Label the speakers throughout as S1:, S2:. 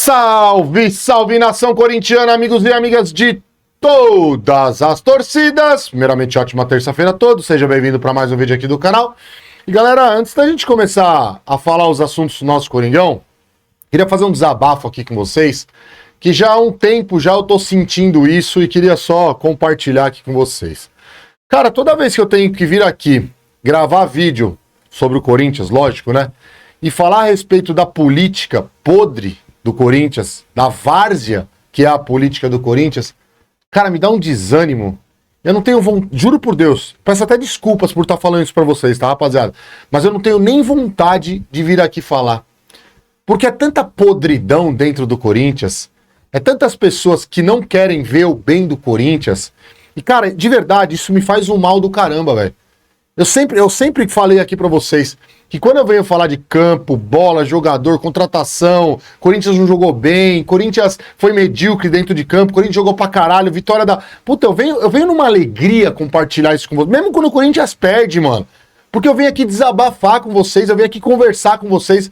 S1: Salve, salve nação corintiana, amigos e amigas de todas as torcidas. Primeiramente, ótima terça-feira a todos, seja bem-vindo para mais um vídeo aqui do canal. E galera, antes da gente começar a falar os assuntos do nosso Coringão, queria fazer um desabafo aqui com vocês, que já há um tempo já eu tô sentindo isso e queria só compartilhar aqui com vocês. Cara, toda vez que eu tenho que vir aqui gravar vídeo sobre o Corinthians, lógico, né? E falar a respeito da política podre do Corinthians, da várzea que é a política do Corinthians, cara, me dá um desânimo. Eu não tenho vontade, juro por Deus, peço até desculpas por estar falando isso pra vocês, tá, rapaziada? Mas eu não tenho nem vontade de vir aqui falar. Porque é tanta podridão dentro do Corinthians, é tantas pessoas que não querem ver o bem do Corinthians. E, cara, de verdade, isso me faz um mal do caramba, velho. Eu sempre falei aqui pra vocês que quando eu venho falar de campo, bola, jogador, contratação, Corinthians não jogou bem, Corinthians foi medíocre dentro de campo, Corinthians jogou pra caralho, vitória da... Puta, eu venho numa alegria compartilhar isso com vocês, mesmo quando o Corinthians perde, mano. Porque eu venho aqui desabafar com vocês, eu venho aqui conversar com vocês.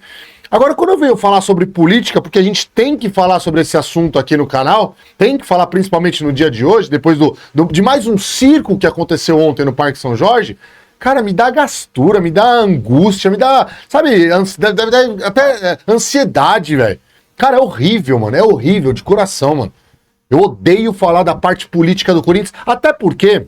S1: Agora, quando eu venho falar sobre política, porque a gente tem que falar sobre esse assunto aqui no canal, tem que falar principalmente no dia de hoje, depois de mais um circo que aconteceu ontem no Parque São Jorge, cara, me dá gastura, me dá angústia, me dá, sabe, até ansiedade, velho. Cara, é horrível, mano, é horrível, de coração, mano. Eu odeio falar da parte política do Corinthians, até porque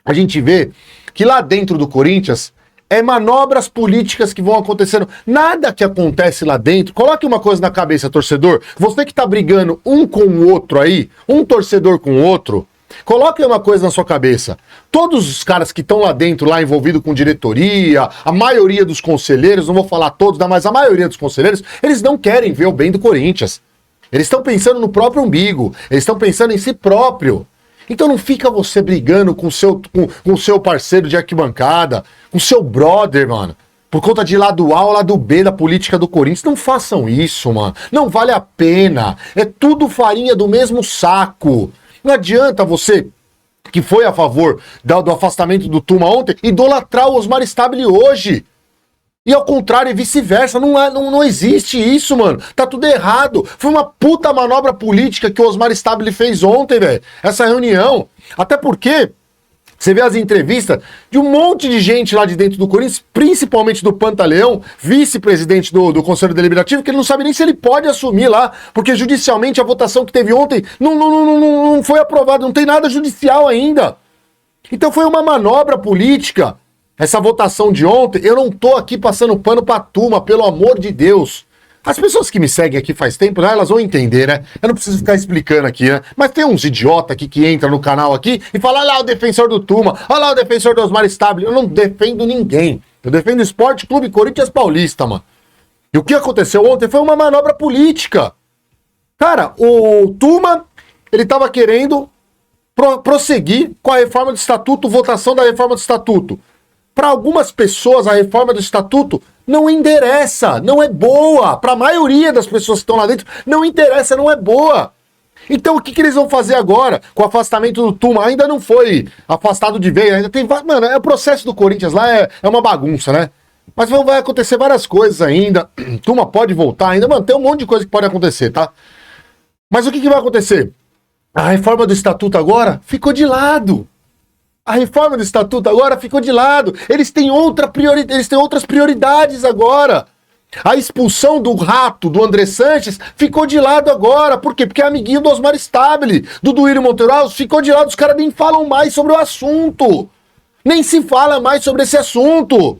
S1: a gente vê que lá dentro do Corinthians é manobras políticas que vão acontecendo. Nada que acontece lá dentro, coloque uma coisa na cabeça, torcedor, você que tá brigando um com o outro aí, um torcedor com o outro, coloque uma coisa na sua cabeça. Todos os caras que estão lá dentro, lá envolvidos com diretoria, a maioria dos conselheiros, não vou falar todos, mas a maioria dos conselheiros, eles não querem ver o bem do Corinthians. Eles estão pensando no próprio umbigo, eles estão pensando em si próprio. Então não fica você brigando com o seu parceiro de arquibancada, com o seu brother, mano, por conta de lado A ou lado B da política do Corinthians. Não façam isso, mano. Não vale a pena. É tudo farinha do mesmo saco. Não adianta você, que foi a favor do afastamento do Tuma ontem, idolatrar o Osmar Stabile hoje. E ao contrário, e vice-versa. Não existe isso, mano. Tá tudo errado. Foi uma puta manobra política que o Osmar Stabile fez ontem, velho. Essa reunião. Até porque você vê as entrevistas de um monte de gente lá de dentro do Corinthians, principalmente do Pantaleão, vice-presidente do Conselho Deliberativo, que ele não sabe nem se ele pode assumir lá, porque judicialmente a votação que teve ontem não foi aprovada, não tem nada judicial ainda. Então foi uma manobra política, essa votação de ontem. Eu não tô aqui passando pano pra turma, pelo amor de Deus. As pessoas que me seguem aqui faz tempo, né, elas vão entender, né? Eu não preciso ficar explicando aqui, né? Mas tem uns idiota aqui que entram no canal aqui e falam, olha lá o defensor do Tuma, olha lá o defensor do Osmar Stabile. Eu não defendo ninguém. Eu defendo o Esporte Clube Corinthians Paulista, mano. E o que aconteceu ontem foi uma manobra política. Cara, o Tuma, ele tava querendo prosseguir com a reforma do estatuto, votação da reforma do estatuto. Para algumas pessoas, a reforma do estatuto não interessa, não é boa. Para a maioria das pessoas que estão lá dentro, não interessa, não é boa. Então o que eles vão fazer agora com o afastamento do Tuma? Ainda não foi afastado de vez, ainda tem... Mano, o processo do Corinthians lá é uma bagunça, né? Mas vai acontecer várias coisas ainda. Tuma pode voltar ainda, mano, tem um monte de coisa que pode acontecer, tá? Mas o que vai acontecer? A reforma do estatuto agora ficou de lado. A reforma do estatuto agora ficou de lado. Eles têm outras prioridades agora. A expulsão do rato, do André Sanches, ficou de lado agora. Por quê? Porque é amiguinho do Osmar Stabile, do Duílio Monteiro Alves, ficou de lado. Os caras nem falam mais sobre o assunto. Nem se fala mais sobre esse assunto.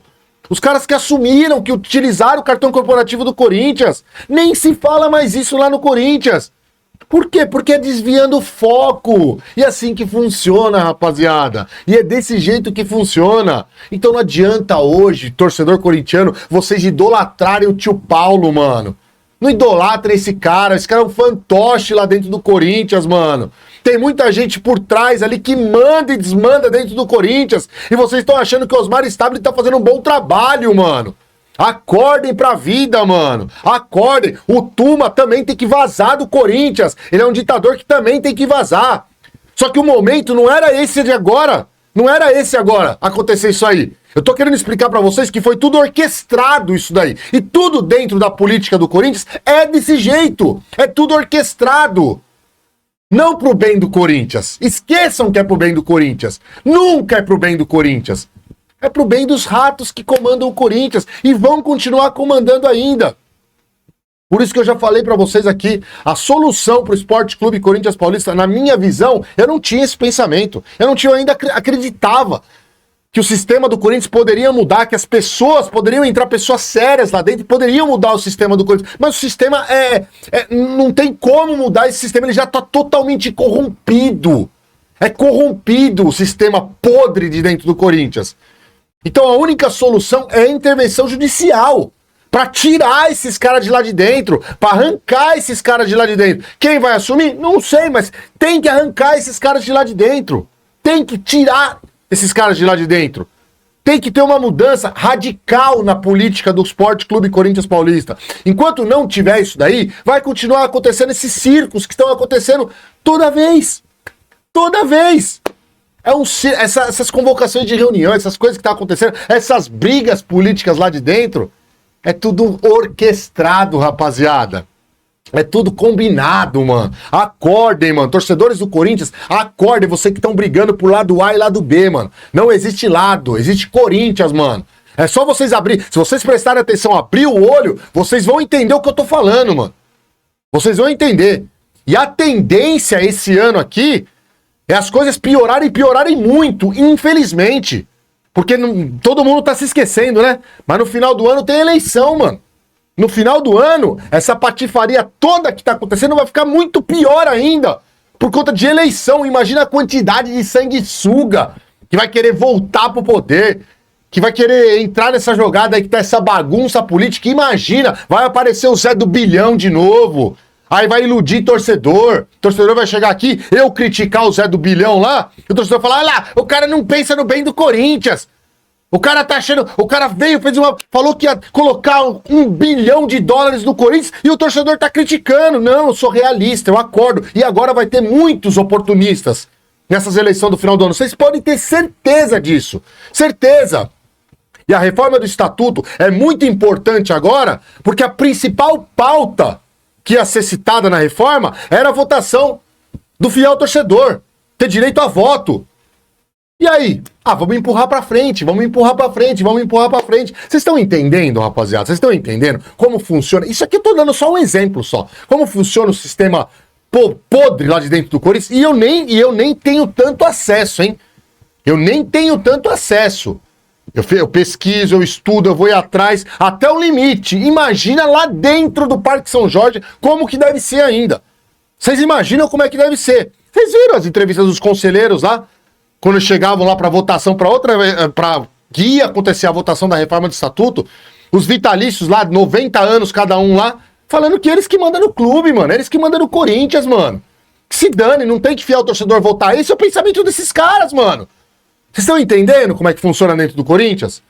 S1: Os caras que assumiram, que utilizaram o cartão corporativo do Corinthians, nem se fala mais isso lá no Corinthians. Por quê? Porque é desviando o foco. E é assim que funciona, rapaziada. E é desse jeito que funciona. Então não adianta hoje, torcedor corintiano, vocês idolatrarem o tio Paulo, mano. Não idolatrem esse cara. Esse cara é um fantoche lá dentro do Corinthians, mano. Tem muita gente por trás ali que manda e desmanda dentro do Corinthians. E vocês estão achando que o Osmar Stabile tá fazendo um bom trabalho, mano. Acordem pra vida, mano. Acordem. O Tuma também tem que vazar do Corinthians. Ele é um ditador que também tem que vazar. Só que o momento não era esse de agora. Não era esse agora acontecer isso aí. Eu tô querendo explicar pra vocês que foi tudo orquestrado isso daí. E tudo dentro da política do Corinthians é desse jeito. É tudo orquestrado. Não pro bem do Corinthians. Esqueçam que é pro bem do Corinthians. Nunca é pro bem do Corinthians. É pro bem dos ratos que comandam o Corinthians. E vão continuar comandando ainda. Por isso que eu já falei pra vocês aqui, a solução pro Esporte Clube Corinthians Paulista, na minha visão, eu não tinha esse pensamento. Eu não tinha, ainda acreditava que o sistema do Corinthians poderia mudar, que as pessoas poderiam entrar, pessoas sérias lá dentro, poderiam mudar o sistema do Corinthians. Mas o sistema não tem como mudar esse sistema, ele já está totalmente corrompido. É corrompido o sistema podre de dentro do Corinthians. Então a única solução é a intervenção judicial, para tirar esses caras de lá de dentro, para arrancar esses caras de lá de dentro. Quem vai assumir? Não sei, mas tem que arrancar esses caras de lá de dentro. Tem que tirar esses caras de lá de dentro. Tem que ter uma mudança radical na política do Esporte Clube Corinthians Paulista. Enquanto não tiver isso daí, vai continuar acontecendo esses circos que estão acontecendo toda vez. Toda vez. Essas convocações de reunião, essas coisas que estão acontecendo, essas brigas políticas lá de dentro, é tudo orquestrado, rapaziada. É tudo combinado, mano. Acordem, mano. Torcedores do Corinthians, acordem. Você que estão brigando por lado A e lado B, mano. Não existe lado, existe Corinthians, mano. É só vocês abrir. Se vocês prestarem atenção, abrir o olho, vocês vão entender o que eu tô falando, mano. Vocês vão entender. E a tendência esse ano aqui é as coisas piorarem muito, infelizmente. Porque todo mundo tá se esquecendo, né? Mas no final do ano tem eleição, mano. No final do ano, essa patifaria toda que tá acontecendo vai ficar muito pior ainda. Por conta de eleição. Imagina a quantidade de sanguessuga que vai querer voltar pro poder. Que vai querer entrar nessa jogada aí que tá essa bagunça política. Imagina, vai aparecer o Zé do Bilhão de novo. Aí vai iludir torcedor. O torcedor vai chegar aqui, eu criticar o Zé do Bilhão lá. E o torcedor falar, olha lá, o cara não pensa no bem do Corinthians. O cara tá achando, o cara veio, falou que ia colocar $1 bilhão no Corinthians e o torcedor tá criticando. Não, eu sou realista, eu acordo. E agora vai ter muitos oportunistas nessas eleições do final do ano. Vocês podem ter certeza disso. Certeza. E a reforma do estatuto é muito importante agora, porque a principal pauta que ia ser citada na reforma era a votação do fiel torcedor, ter direito a voto. E aí? Vamos empurrar pra frente, vamos empurrar pra frente. Vocês estão entendendo, rapaziada? Vocês estão entendendo como funciona? Isso aqui eu tô dando só um exemplo só. Como funciona o sistema podre lá de dentro do Corinthians. E eu nem tenho tanto acesso, hein? Eu nem tenho tanto acesso. Eu pesquiso, eu estudo, eu vou ir atrás, até o limite. Imagina lá dentro do Parque São Jorge como que deve ser ainda. Vocês imaginam como é que deve ser? Vocês viram as entrevistas dos conselheiros lá? Quando chegavam lá para votação, para que ia acontecer a votação da reforma do estatuto, os vitalícios lá, 90 anos cada um lá, falando que eles que mandam no clube, mano. Eles que mandam no Corinthians, mano. Que se dane, não tem que fiar o torcedor votar. Esse é o pensamento desses caras, mano. Vocês estão entendendo como é que funciona dentro do Corinthians?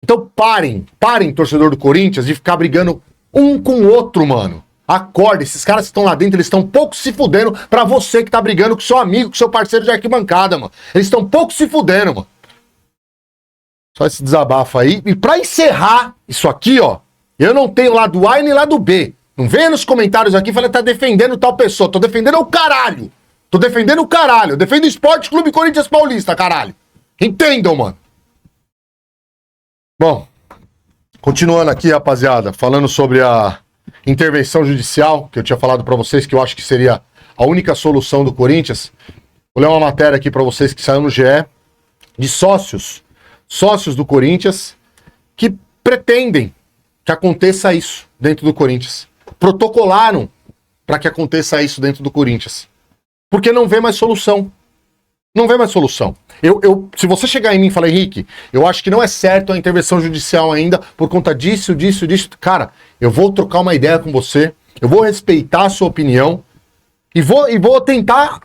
S1: Então parem, torcedor do Corinthians, de ficar brigando um com o outro, mano. Acorda, esses caras que estão lá dentro, eles estão pouco se fudendo pra você que tá brigando com seu amigo, com seu parceiro de arquibancada, mano. Eles estão pouco se fudendo, mano. Só esse desabafo aí. E pra encerrar isso aqui, ó, eu não tenho lado A nem lado B. Não venha nos comentários aqui e fala que tá defendendo tal pessoa. Tô defendendo o caralho. Tô defendendo o caralho. Eu defendo o Esporte Clube Corinthians Paulista, caralho. Entendam, mano. Bom, continuando aqui, rapaziada, falando sobre a intervenção judicial, que eu tinha falado pra vocês que eu acho que seria a única solução do Corinthians. Vou ler uma matéria aqui pra vocês que saiu no GE, de sócios do Corinthians, que pretendem que aconteça isso dentro do Corinthians. Protocolaram pra que aconteça isso dentro do Corinthians. Porque não vê mais solução. Não vê mais solução. Se você chegar em mim e falar, Henrique, eu acho que não é certo a intervenção judicial ainda por conta disso. Cara, eu vou trocar uma ideia com você, eu vou respeitar a sua opinião e vou tentar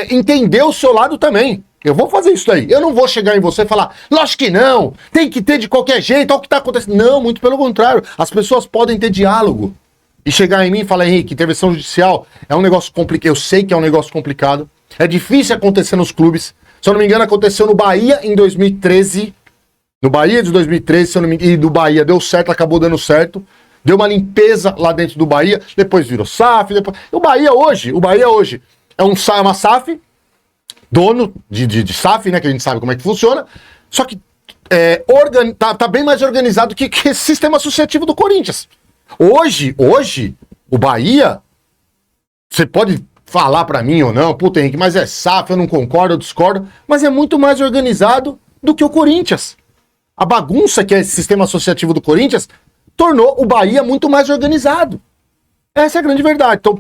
S1: entender o seu lado também. Eu vou fazer isso daí. Eu não vou chegar em você e falar, lógico que não, tem que ter de qualquer jeito, olha o que tá acontecendo. Não, muito pelo contrário. As pessoas podem ter diálogo. E chegar em mim e falar, Henrique, intervenção judicial é um negócio complicado. Eu sei que é um negócio complicado. É difícil acontecer nos clubes. Se eu não me engano, aconteceu no Bahia em 2013. No Bahia de 2013, se eu não me engano, e do Bahia deu certo, acabou dando certo. Deu uma limpeza lá dentro do Bahia, depois virou SAF. Depois... O Bahia hoje é uma SAF, dono de SAF, né? Que a gente sabe como é que funciona. Só que tá bem mais organizado que esse sistema associativo do Corinthians. Hoje, o Bahia, você pode falar pra mim ou não, puta Henrique, mas é SAF, eu não concordo, eu discordo, mas é muito mais organizado do que o Corinthians. A bagunça que é esse sistema associativo do Corinthians tornou o Bahia muito mais organizado. Essa é a grande verdade. Então,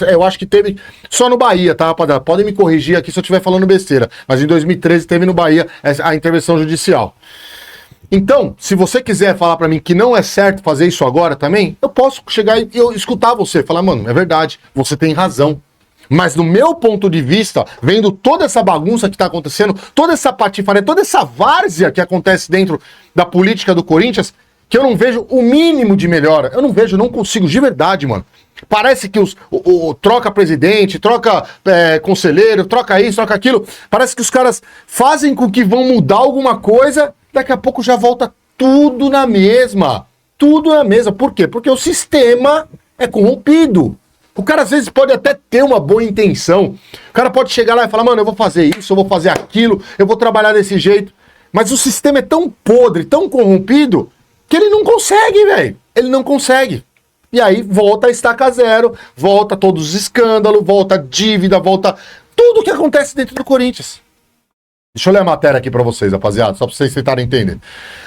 S1: eu acho que teve só no Bahia, tá, rapaziada? Podem me corrigir aqui se eu estiver falando besteira, mas em 2013 teve no Bahia a intervenção judicial. Então, se você quiser falar pra mim que não é certo fazer isso agora também, eu posso chegar e eu escutar você, falar, mano, é verdade, você tem razão. Mas no meu ponto de vista, vendo toda essa bagunça que tá acontecendo, toda essa patifaria, toda essa várzea que acontece dentro da política do Corinthians, que eu não vejo o mínimo de melhora. Eu não consigo, de verdade, mano. Parece que troca presidente, troca conselheiro, troca isso, troca aquilo. Parece que os caras fazem com que vão mudar alguma coisa, daqui a pouco já volta tudo na mesma. Tudo na mesma. Por quê? Porque o sistema é corrompido. O cara às vezes pode até ter uma boa intenção. O cara pode chegar lá e falar, mano, eu vou fazer isso, eu vou fazer aquilo, eu vou trabalhar desse jeito. Mas o sistema é tão podre, tão corrompido, que ele não consegue, velho. Ele não consegue. E aí volta a estaca zero, volta todos os escândalos, volta a dívida, volta tudo que acontece dentro do Corinthians. Deixa eu ler a matéria aqui pra vocês, rapaziada, só pra vocês tentarem entender.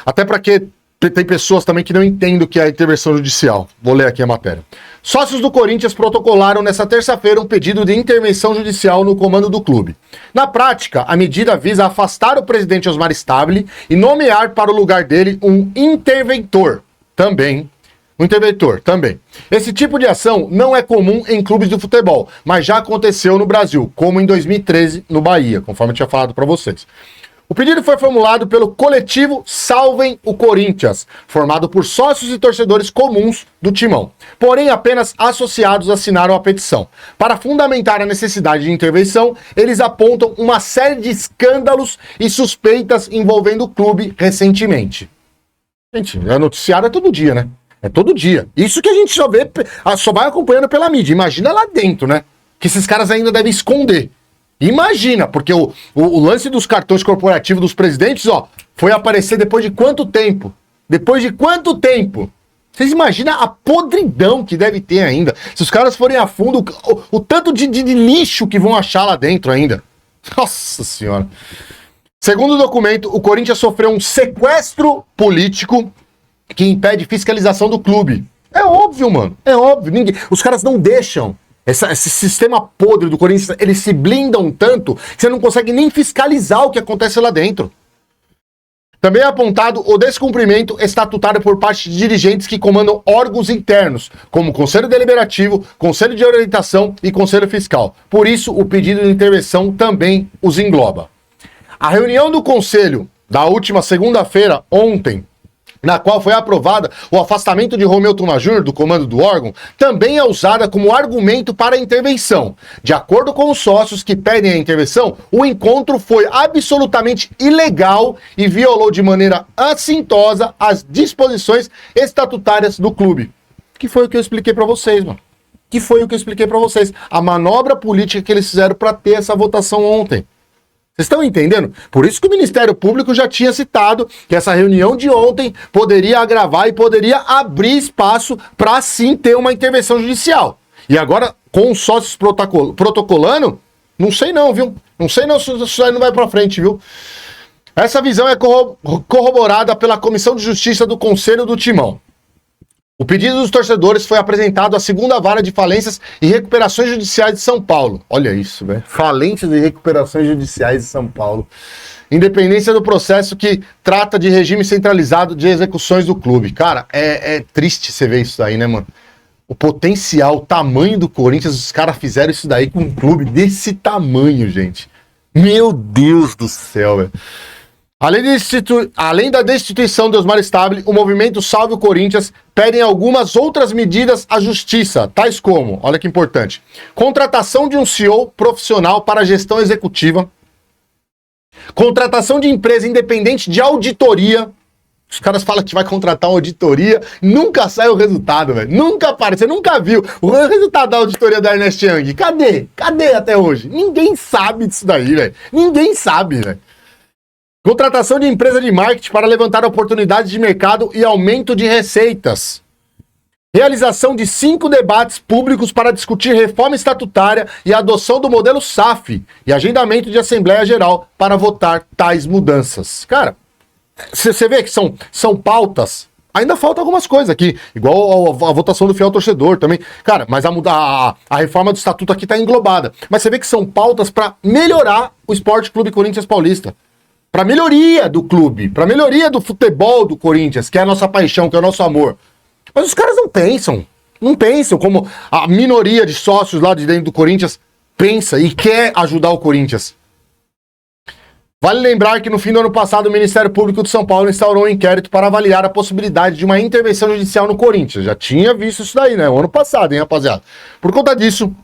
S1: Até pra que tem pessoas também que não entendem o que é a intervenção judicial. Vou ler aqui a matéria. Sócios do Corinthians protocolaram nesta terça-feira um pedido de intervenção judicial no comando do clube. Na prática, a medida visa afastar o presidente Osmar Stabile e nomear para o lugar dele um interventor também. Esse tipo de ação não é comum em clubes de futebol, mas já aconteceu no Brasil, como em 2013 no Bahia, conforme eu tinha falado para vocês. O pedido foi formulado pelo coletivo Salvem o Corinthians, formado por sócios e torcedores comuns do Timão. Porém, apenas associados assinaram a petição. Para fundamentar a necessidade de intervenção, eles apontam uma série de escândalos e suspeitas envolvendo o clube recentemente. Gente, a noticiário é todo dia, né? É todo dia. Isso que a gente só vai acompanhando pela mídia. Imagina lá dentro, né? Que esses caras ainda devem esconder. Imagina, porque o lance dos cartões corporativos dos presidentes, ó, foi aparecer depois de quanto tempo? Depois de quanto tempo? Vocês imaginam a podridão que deve ter ainda? Se os caras forem a fundo, o tanto de lixo que vão achar lá dentro ainda. Nossa senhora. Segundo o documento, o Corinthians sofreu um sequestro político que impede fiscalização do clube. É óbvio, mano. É óbvio. Os caras não deixam. Esse sistema podre do Corinthians, eles se blindam tanto que você não consegue nem fiscalizar o que acontece lá dentro. Também é apontado o descumprimento estatutário por parte de dirigentes que comandam órgãos internos, como Conselho Deliberativo, Conselho de Orientação e Conselho Fiscal. Por isso, o pedido de intervenção também os engloba. A reunião do Conselho da última segunda-feira, ontem, na qual foi aprovada o afastamento de Romeu Tuma Júnior do comando do órgão, também é usada como argumento para a intervenção. De acordo com os sócios que pedem a intervenção, o encontro foi absolutamente ilegal e violou de maneira assintosa as disposições estatutárias do clube. Que foi o que eu expliquei para vocês, mano. A manobra política que eles fizeram para ter essa votação ontem. Vocês estão entendendo? Por isso que o Ministério Público já tinha citado que essa reunião de ontem poderia agravar e poderia abrir espaço para sim ter uma intervenção judicial. E agora, com os sócios protocolando, não sei não, viu? Não sei não se isso aí não vai para frente, viu? Essa visão é corroborada pela Comissão de Justiça do Conselho do Timão. O pedido dos torcedores foi apresentado à segunda vara de falências e recuperações judiciais de São Paulo. Olha isso, velho. Falências e recuperações judiciais de São Paulo. Independência do processo que trata de regime centralizado de execuções do clube. Cara, é triste você ver isso daí, né, mano? O potencial, o tamanho do Corinthians, os caras fizeram isso daí com um clube desse tamanho, gente. Meu Deus do céu, velho. Além da destituição de Osmar Stabile, o movimento Salve o Corinthians pedem algumas outras medidas à justiça, tais como, olha que importante, contratação de um CEO profissional para a gestão executiva, Contratação de empresa independente de auditoria. Os caras falam que vai contratar uma auditoria, nunca sai o resultado, velho. Nunca aparece, você nunca viu o resultado da auditoria da Ernst Young. Cadê? Cadê até hoje? Ninguém sabe disso daí, velho. Ninguém sabe, velho. Contratação de empresa de marketing para levantar oportunidades de mercado e aumento de receitas. Realização de 5 debates públicos para discutir reforma estatutária e adoção do modelo SAF e agendamento de Assembleia Geral para votar tais mudanças. Cara, você vê que são pautas. Ainda falta algumas coisas aqui, igual a votação do fiel torcedor também. Cara, mas a reforma do estatuto aqui tá englobada. Mas você vê que são pautas para melhorar o Esporte Clube Corinthians Paulista. Para melhoria do clube, para melhoria do futebol do Corinthians, que é a nossa paixão, que é o nosso amor. Mas os caras não pensam como a minoria de sócios lá de dentro do Corinthians pensa e quer ajudar o Corinthians. Vale lembrar que no fim do ano passado o Ministério Público de São Paulo instaurou um inquérito para avaliar a possibilidade de uma intervenção judicial no Corinthians. Já tinha visto isso daí, né? O ano passado, hein, rapaziada? Por conta disso,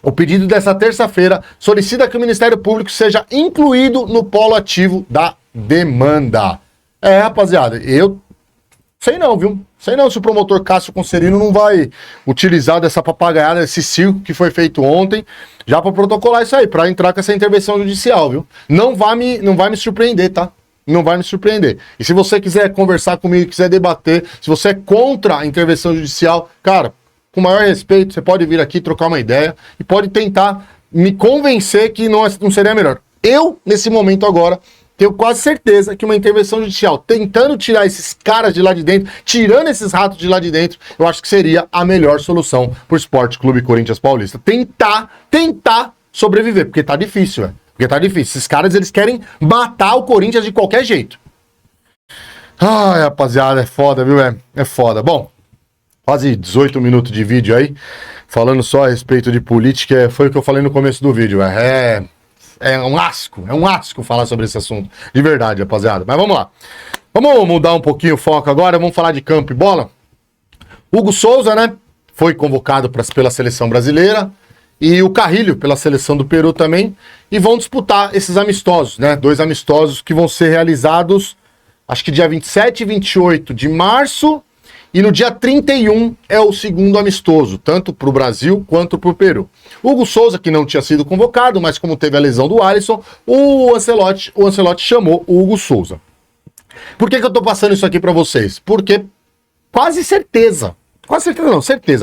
S1: o pedido dessa terça-feira solicita que o Ministério Público seja incluído no polo ativo da demanda. Rapaziada, eu sei não, viu? Sei não se o promotor Cássio Concerino não vai utilizar dessa papagaiada, desse circo que foi feito ontem, já para protocolar isso aí, para entrar com essa intervenção judicial, viu? Não vai me surpreender, tá? Não vai me surpreender. E se você quiser conversar comigo, quiser debater, se você é contra a intervenção judicial, cara, com o maior respeito, você pode vir aqui trocar uma ideia e pode tentar me convencer que não seria melhor. Eu, nesse momento agora, tenho quase certeza que uma intervenção judicial tentando tirar esses caras de lá de dentro, tirando esses ratos de lá de dentro, eu acho que seria a melhor solução pro Esporte Clube Corinthians Paulista. Tentar sobreviver, porque tá difícil, velho. Porque tá difícil. Esses caras, eles querem matar o Corinthians de qualquer jeito. Ai, rapaziada, é foda, viu, velho? É foda. Bom, quase 18 minutos de vídeo aí, falando só a respeito de política, foi o que eu falei no começo do vídeo, velho. É um asco falar sobre esse assunto. De verdade, rapaziada. Mas vamos lá. Vamos mudar um pouquinho o foco agora. Vamos falar de campo e bola. Hugo Souza, né? Foi convocado pela seleção brasileira. E o Carrilho pela seleção do Peru também. E vão disputar esses amistosos, né? 2 amistosos que vão ser realizados, acho que dia 27 e 28 de março. E no dia 31 é o segundo amistoso, tanto para o Brasil quanto para o Peru. Hugo Souza, que não tinha sido convocado, mas como teve a lesão do Alisson, o Ancelotti chamou o Hugo Souza. Por que eu tô passando isso aqui para vocês? Porque certeza,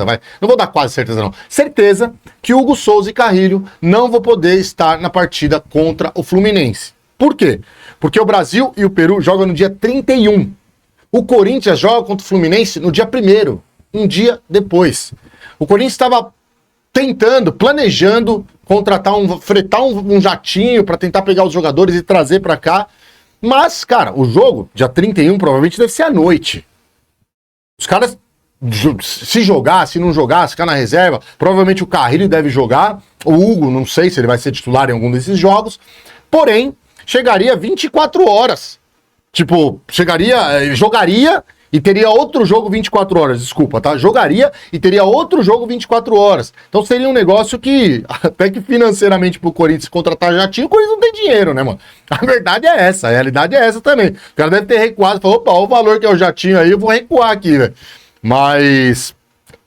S1: vai. Não vou dar quase certeza não. Certeza que Hugo Souza e Carrilho não vão poder estar na partida contra o Fluminense. Por quê? Porque o Brasil e o Peru jogam no dia 31. O Corinthians joga contra o Fluminense no dia 1º, um dia depois. O Corinthians estava planejando fretar um jatinho para tentar pegar os jogadores e trazer para cá. Mas, cara, o jogo, dia 31, provavelmente deve ser à noite. Os caras, se jogar, se não jogar, se ficar na reserva, provavelmente o Carrilho deve jogar. O Hugo, não sei se ele vai ser titular em algum desses jogos. Porém, chegaria 24 horas. Tipo, jogaria e teria outro jogo 24 horas, desculpa, tá? Jogaria e teria outro jogo 24 horas. Então seria um negócio que, até que financeiramente pro Corinthians contratar jatinho, o Corinthians não tem dinheiro, né, mano? A verdade é essa, a realidade é essa também. O cara deve ter recuado, falou, opa, olha o valor que é o jatinho aí, eu vou recuar aqui, velho. Mas,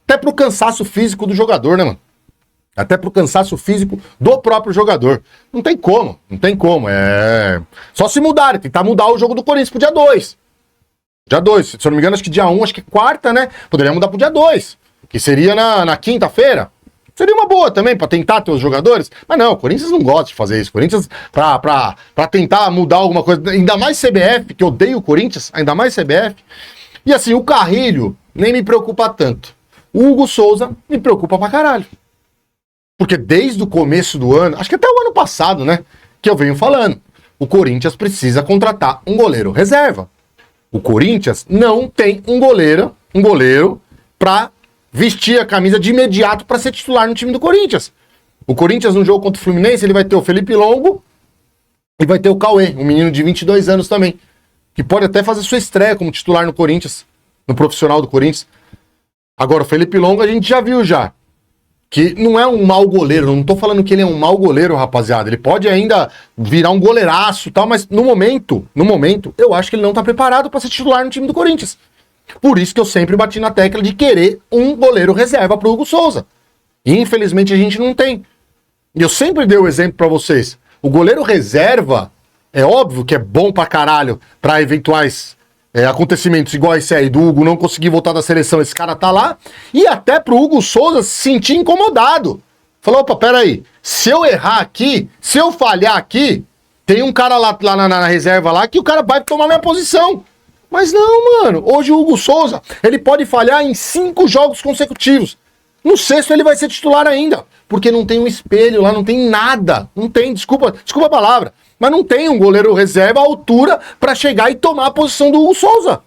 S1: até pro cansaço físico do jogador, né, mano? Até pro cansaço físico do próprio jogador. Não tem como. Só se mudarem, tentar mudar o jogo do Corinthians pro dia 2. Dia 2, se eu não me engano, acho que dia 1, acho que quarta, né? Poderia mudar pro dia 2, que seria na quinta-feira. Seria uma boa também, pra tentar ter os jogadores. Mas não, o Corinthians não gosta de fazer isso. O Corinthians, pra tentar mudar alguma coisa, ainda mais CBF, que eu odeio o Corinthians, ainda mais CBF. E assim, o Carrilho nem me preocupa tanto. O Hugo Souza me preocupa pra caralho. Porque desde o começo do ano, acho que até o ano passado, né, que eu venho falando, o Corinthians precisa contratar um goleiro reserva. O Corinthians não tem um goleiro pra vestir a camisa de imediato pra ser titular no time do Corinthians. O Corinthians no jogo contra o Fluminense, ele vai ter o Felipe Longo e vai ter o Cauê, um menino de 22 anos também, que pode até fazer sua estreia como titular no Corinthians, no profissional do Corinthians. Agora, o Felipe Longo a gente já viu já, que não é um mau goleiro, não tô falando que ele é um mau goleiro, rapaziada. Ele pode ainda virar um goleiraço e tal, mas no momento, eu acho que ele não tá preparado para ser titular no time do Corinthians. Por isso que eu sempre bati na tecla de querer um goleiro reserva pro Hugo Souza. E infelizmente a gente não tem. E eu sempre dei o exemplo para vocês. O goleiro reserva, é óbvio que é bom pra caralho pra eventuais acontecimentos igual esse aí, do Hugo não conseguir voltar da seleção, esse cara tá lá, e até pro Hugo Souza se sentir incomodado. Falou, opa, peraí, se eu errar aqui, se eu falhar aqui, tem um cara lá na reserva lá que o cara vai tomar minha posição. Mas não, mano, hoje o Hugo Souza, ele pode falhar em 5 jogos consecutivos. No 6º ele vai ser titular ainda, porque não tem um espelho lá, não tem nada, não tem, desculpa a palavra, mas não tem um goleiro reserva à altura pra chegar e tomar a posição do Hugo Souza.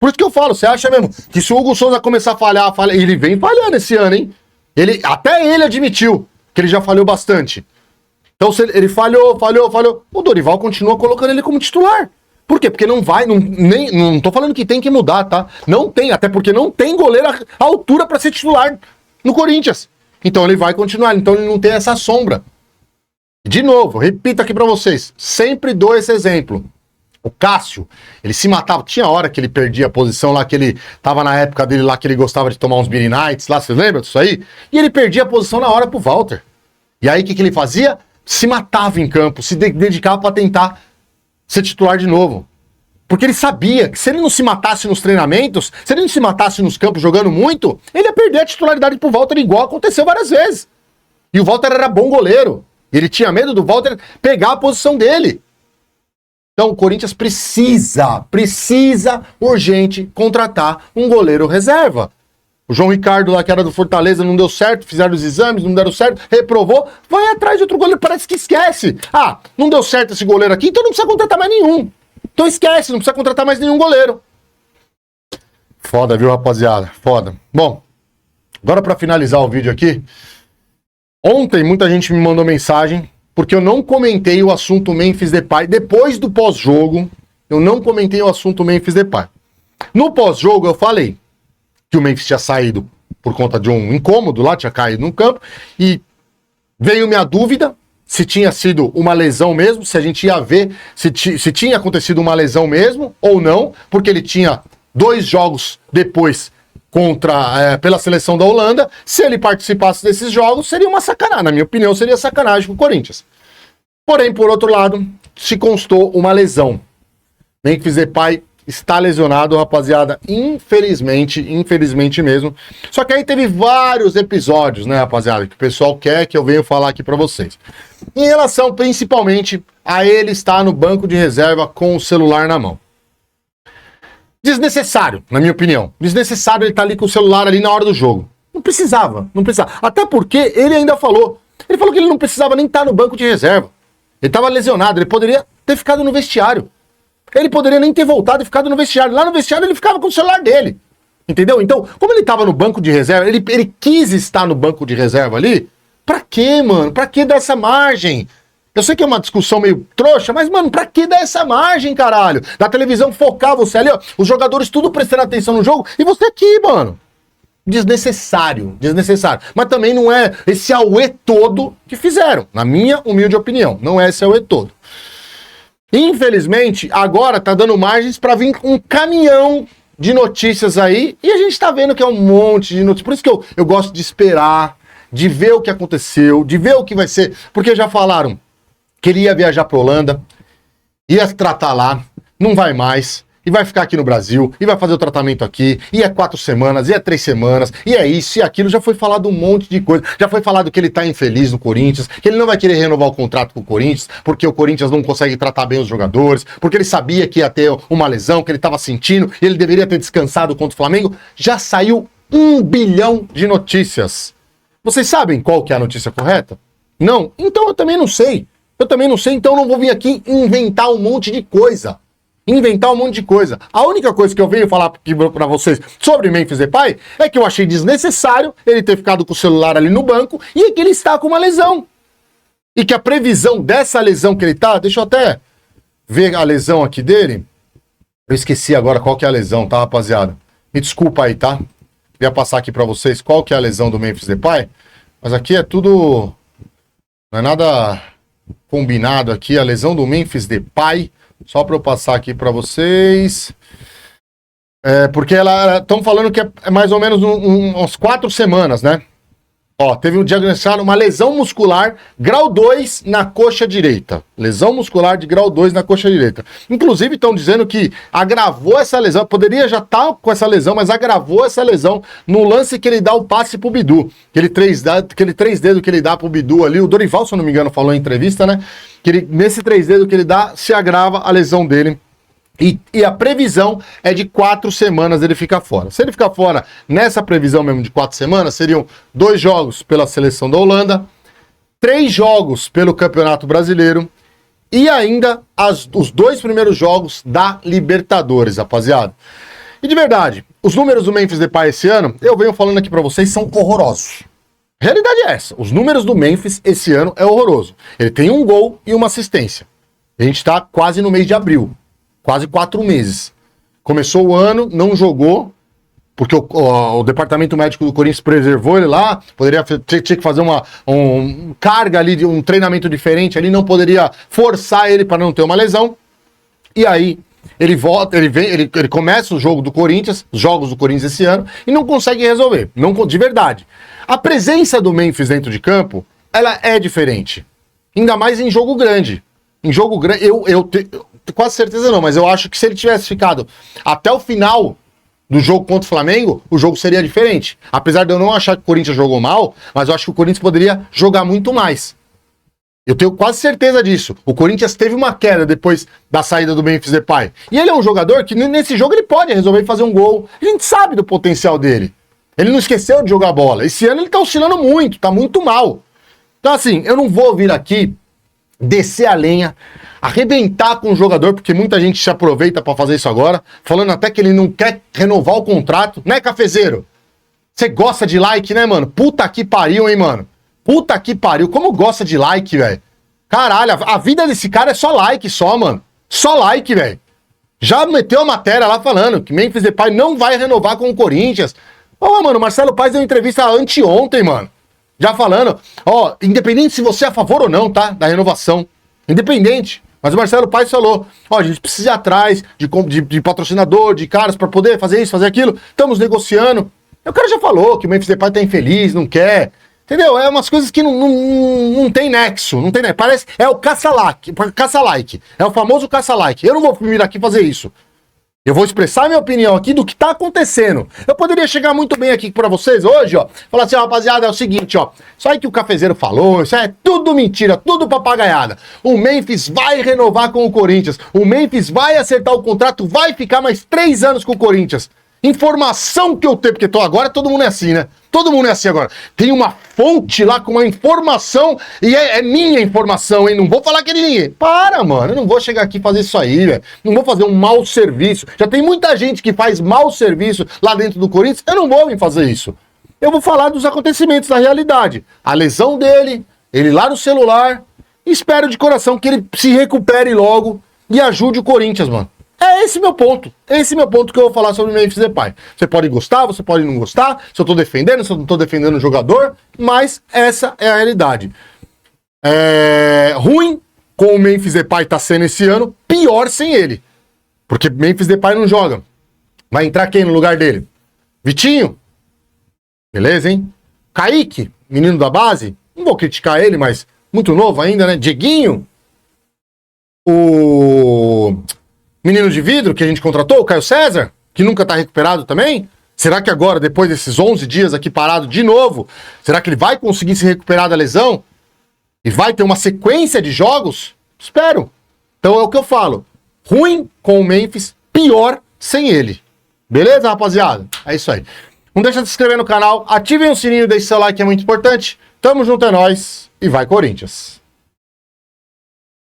S1: Por isso que eu falo, você acha mesmo que se o Hugo Souza começar a falhar, ele vem falhando esse ano, hein? Até ele admitiu que ele já falhou bastante. Então se ele falhou, o Dorival continua colocando ele como titular. Por quê? Porque não tô falando que tem que mudar, tá? Não tem, até porque não tem goleiro à altura pra ser titular no Corinthians. Então ele vai continuar, então ele não tem essa sombra. De novo, repito aqui pra vocês, sempre dou esse exemplo. O Cássio, ele se matava, tinha hora que ele perdia a posição lá, que ele tava na época dele lá, que ele gostava de tomar uns beer nights lá, você lembra disso aí? E ele perdia a posição na hora pro Walter. E aí o que ele fazia? Se matava em campo, se dedicava pra tentar ser titular de novo. Porque ele sabia que se ele não se matasse nos treinamentos, se ele não se matasse nos campos jogando muito, ele ia perder a titularidade pro Walter, igual aconteceu várias vezes. E o Walter era bom goleiro. Ele tinha medo do Walter pegar a posição dele. Então o Corinthians precisa urgente contratar um goleiro reserva. O João Ricardo lá, que era do Fortaleza, não deu certo, fizeram os exames, não deram certo, reprovou, vai atrás de outro goleiro, parece que esquece. Ah, não deu certo esse goleiro aqui, então não precisa contratar mais nenhum. Então esquece, não precisa contratar mais nenhum goleiro. Foda, viu, rapaziada? Foda. Bom, agora pra finalizar o vídeo aqui, ontem muita gente me mandou mensagem, porque eu não comentei o assunto Memphis Depay. Depois do pós-jogo, eu não comentei o assunto Memphis Depay. No pós-jogo eu falei que o Memphis tinha saído por conta de um incômodo lá, tinha caído no campo, e veio minha dúvida se tinha sido uma lesão mesmo, se a gente ia ver se tinha acontecido uma lesão ou não, porque ele tinha 2 jogos depois pela seleção da Holanda. Se ele participasse desses jogos, seria uma sacanagem. Na minha opinião, seria sacanagem com o Corinthians. Porém, por outro lado, se constou uma lesão. Memphis Depay está lesionado, rapaziada, infelizmente mesmo. Só que aí teve vários episódios, né, rapaziada, que o pessoal quer que eu venha falar aqui pra vocês. Em relação, principalmente, a ele estar no banco de reserva com o celular na mão. Desnecessário, na minha opinião. Desnecessário ele estar ali com o celular ali na hora do jogo. Não precisava. Até porque ele ainda falou. Ele falou que ele não precisava nem estar no banco de reserva. Ele estava lesionado, ele poderia ter ficado no vestiário. Ele poderia nem ter voltado e ficado no vestiário. Lá no vestiário ele ficava com o celular dele. Entendeu? Então, como ele estava no banco de reserva, ele quis estar no banco de reserva ali. Pra quê, mano? Pra que dar essa margem? Eu sei que é uma discussão meio trouxa, mas, mano, pra que dar essa margem, caralho? Da televisão focar você ali, ó, os jogadores tudo prestando atenção no jogo, e você aqui, mano. Desnecessário. Mas também não é esse auê todo que fizeram, na minha humilde opinião. Não é esse auê todo. Infelizmente, agora tá dando margens pra vir um caminhão de notícias aí, e a gente tá vendo que é um monte de notícias. Por isso que eu gosto de esperar, de ver o que aconteceu, de ver o que vai ser, porque já falaram que ele ia viajar pra Holanda, ia se tratar lá, não vai mais, e vai ficar aqui no Brasil, e vai fazer o tratamento aqui, e é 4 semanas, e é 3 semanas, e é isso, e aquilo, já foi falado um monte de coisa, já foi falado que ele tá infeliz no Corinthians, que ele não vai querer renovar o contrato com o Corinthians, porque o Corinthians não consegue tratar bem os jogadores, porque ele sabia que ia ter uma lesão, que ele tava sentindo, e ele deveria ter descansado contra o Flamengo. Já saiu 1 bilhão de notícias. Vocês sabem qual que é a notícia correta? Não? Então eu também não sei, então eu não vou vir aqui inventar um monte de coisa. A única coisa que eu venho falar aqui pra vocês sobre Memphis Depay é que eu achei desnecessário ele ter ficado com o celular ali no banco e que ele está com uma lesão. E que a previsão dessa lesão que ele tá, deixa eu até ver a lesão aqui dele. Eu esqueci agora qual que é a lesão, tá, rapaziada? Me desculpa aí, tá? Queria passar aqui para vocês qual que é a lesão do Memphis Depay, mas aqui é tudo, não é nada combinado aqui, a lesão do Memphis Depay, só para eu passar aqui para vocês, porque estão falando que é mais ou menos uns 4 semanas, né? Ó, teve um diagnóstico, uma lesão muscular grau 2 na coxa direita. Lesão muscular de grau 2 na coxa direita. Inclusive, estão dizendo que agravou essa lesão. Poderia já estar com essa lesão, mas agravou essa lesão no lance que ele dá o passe pro Bidu. Aquele três dedos que ele dá pro Bidu ali. O Dorival, se eu não me engano, falou em entrevista, né? Que nesse 3 dedos que ele dá, se agrava a lesão dele. E a previsão é de 4 semanas ele ficar fora. Se ele ficar fora nessa previsão mesmo de 4 semanas, seriam 2 jogos pela seleção da Holanda, 3 jogos pelo Campeonato Brasileiro e ainda os 2 primeiros jogos da Libertadores, rapaziada. E de verdade, os números do Memphis Depay esse ano, eu venho falando aqui pra vocês, são horrorosos. A realidade é essa. Os números do Memphis esse ano é horroroso. Ele tem 1 gol e 1 assistência. A gente tá quase no mês de abril. Quase 4 meses. Começou o ano, não jogou, porque o departamento médico do Corinthians preservou ele lá, tinha que fazer uma carga ali, de um treinamento diferente ali, não poderia forçar ele para não ter uma lesão. E aí, ele volta, ele começa o jogo do Corinthians, os jogos do Corinthians esse ano, e não consegue resolver, de verdade. A presença do Memphis dentro de campo, ela é diferente. Ainda mais em jogo grande. Em jogo grande, quase certeza não, mas eu acho que se ele tivesse ficado até o final do jogo contra o Flamengo, o jogo seria diferente. Apesar de eu não achar que o Corinthians jogou mal, mas eu acho que o Corinthians poderia jogar muito mais. Eu tenho quase certeza disso. O Corinthians teve uma queda depois da saída do Memphis Depay. E ele é um jogador que nesse jogo ele pode resolver fazer um gol. A gente sabe do potencial dele. Ele não esqueceu de jogar bola. Esse ano ele tá oscilando muito, tá muito mal. Então assim, eu não vou vir aqui descer a lenha, arrebentar com o jogador, porque muita gente se aproveita pra fazer isso agora, falando até que ele não quer renovar o contrato, né, cafezeiro? Você gosta de like, né, mano? Puta que pariu, hein, mano? Puta que pariu, como gosta de like, velho? Caralho, a vida desse cara é só like, mano. Só like, velho. Já meteu a matéria lá falando que Memphis Depay não vai renovar com o Corinthians. Ó, mano, o Marcelo Paes deu entrevista anteontem, mano. Já falando, ó, independente se você é a favor ou não, tá? Da renovação. Independente. Mas o Marcelo Paes falou, ó, a gente precisa ir atrás de patrocinador, de caras pra poder fazer isso, fazer aquilo. Estamos negociando. O cara já falou que o Memphis Depay tá infeliz, não quer. Entendeu? É umas coisas que não tem nexo. Não tem nexo. Parece, é o caça-like. É o famoso caça-like. Eu não vou vir aqui fazer isso. Eu vou expressar minha opinião aqui do que tá acontecendo. Eu poderia chegar muito bem aqui pra vocês hoje, ó. Falar assim, ó, rapaziada, é o seguinte, ó. Isso aí que o cafezeiro falou, isso aí é tudo mentira, tudo papagaiada. O Memphis vai renovar com o Corinthians. O Memphis vai acertar o contrato, vai ficar mais 3 anos com o Corinthians. Informação que eu tenho, porque agora todo mundo é assim, né? Todo mundo é assim agora. Tem uma fonte lá com uma informação e é minha informação, hein? Não vou falar que é de ninguém. Para, mano. Eu não vou chegar aqui e fazer isso aí, velho. Não vou fazer um mau serviço. Já tem muita gente que faz mau serviço lá dentro do Corinthians. Eu não vou vir fazer isso. Eu vou falar dos acontecimentos, da realidade. A lesão dele, ele lá no celular. Espero de coração que ele se recupere logo e ajude o Corinthians, mano. É esse meu ponto. Esse meu ponto que eu vou falar sobre o Memphis Depay. Você pode gostar, você pode não gostar, se eu tô defendendo, se eu não tô defendendo o jogador, mas essa é a realidade. Ruim com o Memphis Depay tá sendo esse ano, pior sem ele. Porque Memphis Depay não joga. Vai entrar quem no lugar dele? Vitinho? Beleza, hein? Kaique, menino da base? Não vou criticar ele, mas muito novo ainda, né? Dieguinho? O menino de vidro que a gente contratou, o Caio César, que nunca tá recuperado também? Será que agora, depois desses 11 dias aqui parado de novo, será que ele vai conseguir se recuperar da lesão? E vai ter uma sequência de jogos? Espero. Então é o que eu falo. Ruim com o Memphis, pior sem ele. Beleza, rapaziada? É isso aí. Não deixa de se inscrever no canal, ativem o sininho, deixe seu like, é muito importante. Tamo junto, é nóis e vai Corinthians!